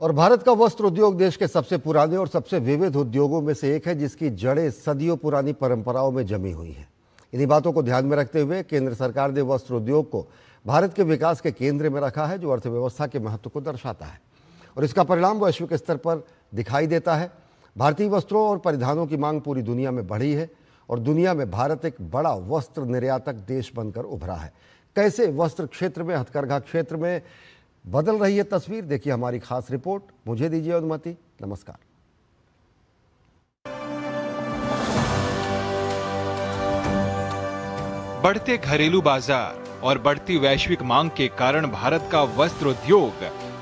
और भारत का वस्त्र उद्योग देश के सबसे पुराने और सबसे विविध उद्योगों में से एक है, जिसकी जड़ें सदियों पुरानी परंपराओं में जमी हुई हैं। इन्हीं बातों को ध्यान में रखते हुए केंद्र सरकार ने वस्त्र उद्योग को भारत के विकास के केंद्र में रखा है, जो अर्थव्यवस्था के महत्व को दर्शाता है और इसका परिणाम वैश्विक स्तर पर दिखाई देता है। भारतीय वस्त्रों और परिधानों की मांग पूरी दुनिया में बढ़ी है और दुनिया में भारत एक बड़ा वस्त्र निर्यातक देश बनकर उभरा है। कैसे वस्त्र क्षेत्र में, हथकरघा क्षेत्र में बदल रही है तस्वीर, देखिए हमारी खास रिपोर्ट। मुझे दीजिए अनुमति। नमस्कार। बढ़ते घरेलू बाजार और बढ़ती वैश्विक मांग के कारण भारत का वस्त्र उद्योग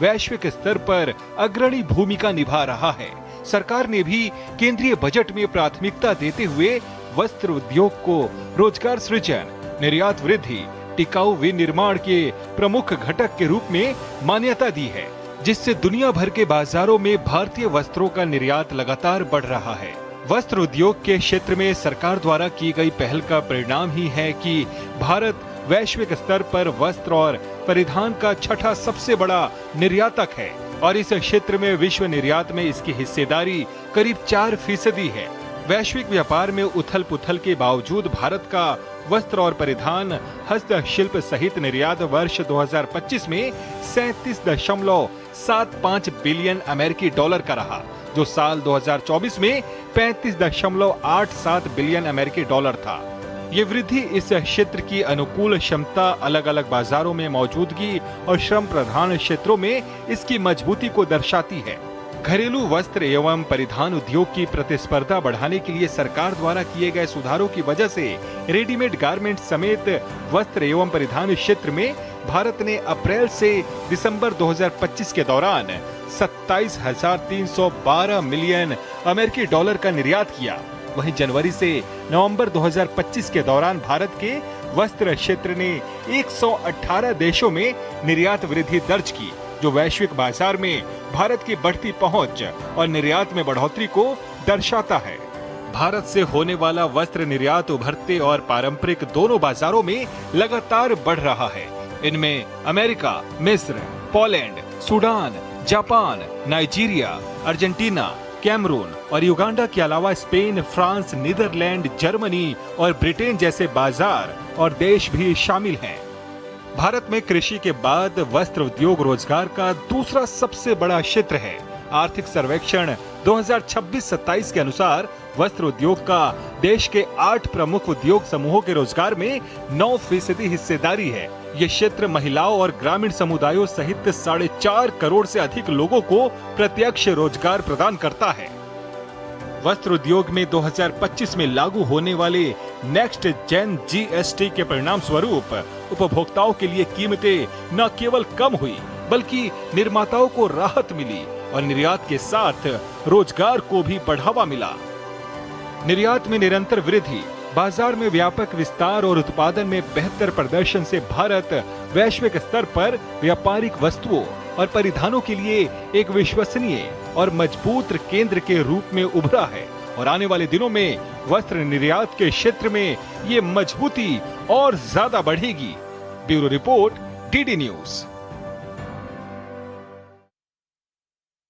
वैश्विक स्तर पर अग्रणी भूमिका निभा रहा है। सरकार ने भी केंद्रीय बजट में प्राथमिकता देते हुए वस्त्र उद्योग को रोजगार सृजन, निर्यात वृद्धि, टिकाऊ विनिर्माण के प्रमुख घटक के रूप में मान्यता दी है, जिससे दुनिया भर के बाजारों में भारतीय वस्त्रों का निर्यात लगातार बढ़ रहा है। वस्त्र उद्योग के क्षेत्र में सरकार द्वारा की गई पहल का परिणाम ही है कि भारत वैश्विक स्तर पर वस्त्र और परिधान का छठा सबसे बड़ा निर्यातक है और इस क्षेत्र में विश्व निर्यात में इसकी हिस्सेदारी करीब 4% है। वैश्विक व्यापार में उथल पुथल के बावजूद भारत का वस्त्र और परिधान हस्तशिल्प सहित निर्यात वर्ष 2025 में 37.75 बिलियन अमेरिकी डॉलर का रहा, जो साल 2024 में 35.87 बिलियन अमेरिकी डॉलर था। ये वृद्धि इस क्षेत्र की अनुकूल क्षमता, अलग अलग बाजारों में मौजूदगी और श्रम प्रधान क्षेत्रों में इसकी मजबूती को दर्शाती है। घरेलू वस्त्र एवं परिधान उद्योग की प्रतिस्पर्धा बढ़ाने के लिए सरकार द्वारा किए गए सुधारों की वजह से रेडीमेड गारमेंट समेत वस्त्र एवं परिधान क्षेत्र में भारत ने अप्रैल से दिसंबर 2025 के दौरान 27,312 मिलियन अमेरिकी डॉलर का निर्यात किया। वहीं जनवरी से नवंबर 2025 के दौरान भारत के वस्त्र क्षेत्र ने 118 देशों में निर्यात वृद्धि दर्ज की, जो वैश्विक बाजार में भारत की बढ़ती पहुंच और निर्यात में बढ़ोतरी को दर्शाता है। भारत से होने वाला वस्त्र निर्यात उभरते और पारंपरिक दोनों बाजारों में लगातार बढ़ रहा है। इनमें अमेरिका, मिस्र, Poland, Sudan, Japan, Nigeria, Argentina, Cameroon और युगांडा के अलावा स्पेन, फ्रांस, नीदरलैंड, जर्मनी और ब्रिटेन जैसे बाजार और देश भी शामिल हैं। भारत में कृषि के बाद वस्त्र उद्योग रोजगार का दूसरा सबसे बड़ा क्षेत्र है। आर्थिक सर्वेक्षण 2026-27 के अनुसार वस्त्र उद्योग का देश के 8 प्रमुख उद्योग समूहों के रोजगार में 9% हिस्सेदारी है। ये क्षेत्र महिलाओं और ग्रामीण समुदायों सहित 4.5 करोड़ से अधिक लोगों को प्रत्यक्ष रोजगार प्रदान करता है। वस्त्र उद्योग में 2025 में लागू होने वाले नेक्स्ट जेन जीएसटी के परिणाम स्वरूप उपभोक्ताओं के लिए कीमतें न केवल कम हुई, बल्कि निर्माताओं को राहत मिली और निर्यात के साथ रोजगार को भी बढ़ावा मिला। निर्यात में निरंतर वृद्धि, बाजार में व्यापक विस्तार और उत्पादन में बेहतर प्रदर्शन से भारत वैश्विक स्तर पर व्यापारिक वस्तुओं और परिधानों के लिए एक विश्वसनीय और मजबूत केंद्र के रूप में उभरा है और आने वाले दिनों में वस्त्र निर्यात के क्षेत्र में ये मजबूती और ज्यादा बढ़ेगी। Bureau report, DD news.